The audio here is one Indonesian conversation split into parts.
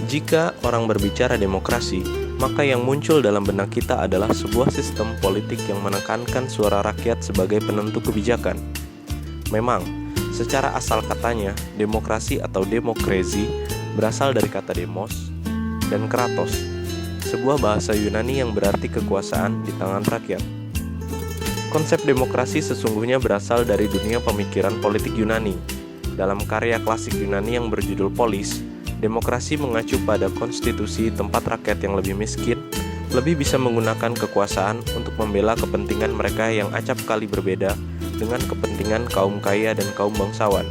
Jika orang berbicara demokrasi, maka yang muncul dalam benak kita adalah sebuah sistem politik yang menekankan suara rakyat sebagai penentu kebijakan. Memang, secara asal katanya, demokrasi atau demokrasi berasal dari kata demos dan kratos, sebuah bahasa Yunani yang berarti kekuasaan di tangan rakyat. Konsep demokrasi sesungguhnya berasal dari dunia pemikiran politik Yunani. Dalam karya klasik Yunani yang berjudul Polis, demokrasi mengacu pada konstitusi tempat rakyat yang lebih miskin, lebih bisa menggunakan kekuasaan untuk membela kepentingan mereka yang acap kali berbeda dengan kepentingan kaum kaya dan kaum bangsawan.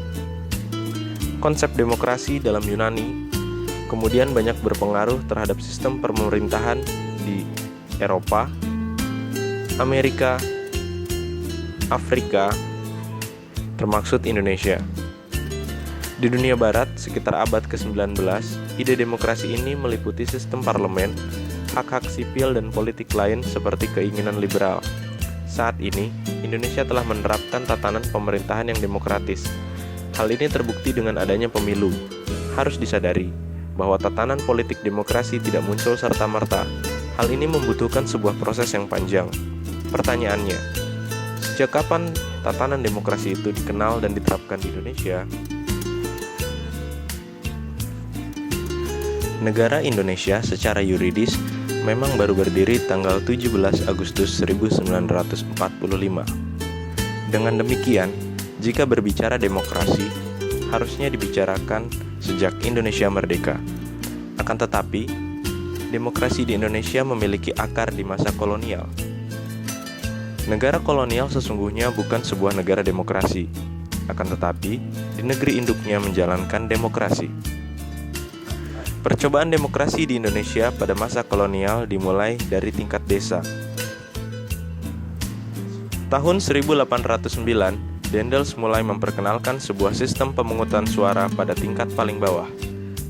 Konsep demokrasi dalam Yunani kemudian banyak berpengaruh terhadap sistem pemerintahan di Eropa, Amerika, Afrika, termasuk Indonesia. Di dunia barat, sekitar abad ke-19, ide demokrasi ini meliputi sistem parlemen, hak-hak sipil dan politik lain seperti keinginan liberal. Saat ini, Indonesia telah menerapkan tatanan pemerintahan yang demokratis. Hal ini terbukti dengan adanya pemilu. Harus disadari bahwa tatanan politik demokrasi tidak muncul serta-merta. Hal ini membutuhkan sebuah proses yang panjang. Pertanyaannya, sejak kapan tatanan demokrasi itu dikenal dan diterapkan di Indonesia? Negara Indonesia secara yuridis memang baru berdiri tanggal 17 Agustus 1945. Dengan demikian, jika berbicara demokrasi, harusnya dibicarakan sejak Indonesia merdeka. Akan tetapi, demokrasi di Indonesia memiliki akar di masa kolonial. Negara kolonial sesungguhnya bukan sebuah negara demokrasi, akan tetapi di negeri induknya menjalankan demokrasi. Percobaan demokrasi di Indonesia pada masa kolonial dimulai dari tingkat desa. Tahun 1809, Daendels mulai memperkenalkan sebuah sistem pemungutan suara pada tingkat paling bawah.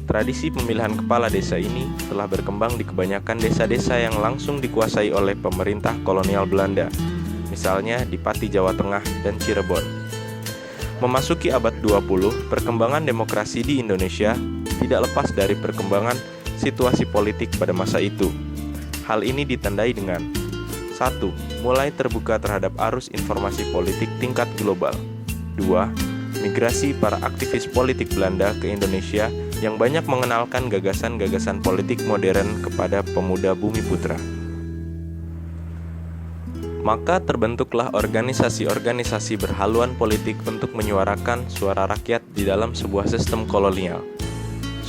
Tradisi pemilihan kepala desa ini telah berkembang di kebanyakan desa-desa yang langsung dikuasai oleh pemerintah kolonial Belanda, misalnya di Pati, Jawa Tengah, dan Cirebon. Memasuki abad 20, perkembangan demokrasi di Indonesia tidak lepas dari perkembangan situasi politik pada masa itu. Hal ini ditandai dengan 1. Mulai terbuka terhadap arus informasi politik tingkat global. 2. Migrasi para aktivis politik Belanda ke Indonesia yang banyak mengenalkan gagasan-gagasan politik modern kepada pemuda Bumi Putra. Maka terbentuklah organisasi-organisasi berhaluan politik untuk menyuarakan suara rakyat di dalam sebuah sistem kolonial.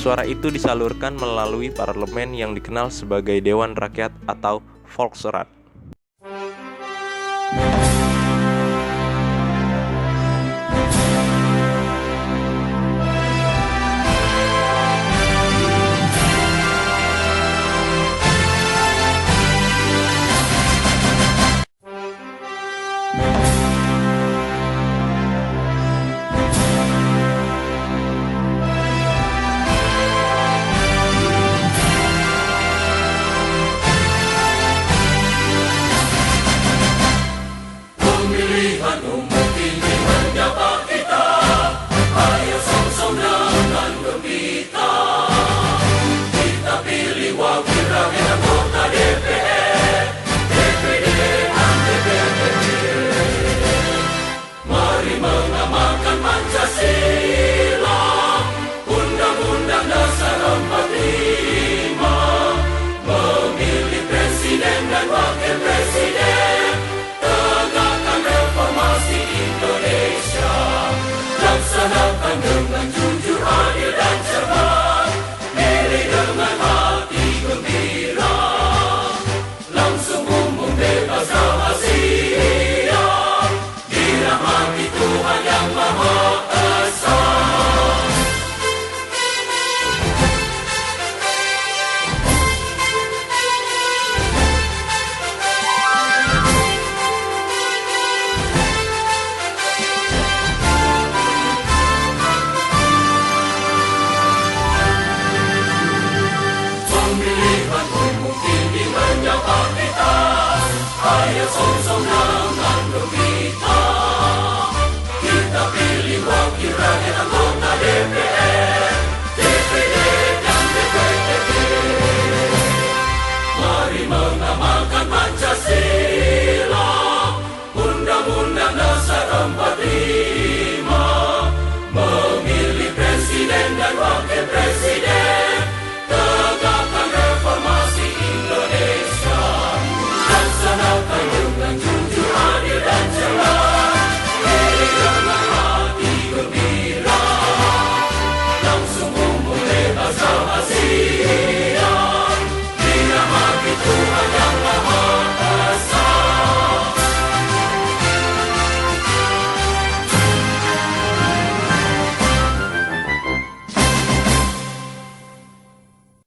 Suara itu disalurkan melalui parlemen yang dikenal sebagai Dewan Rakyat atau Volksraad. Pemilihan umum kini menyapa kita. Ayo song-song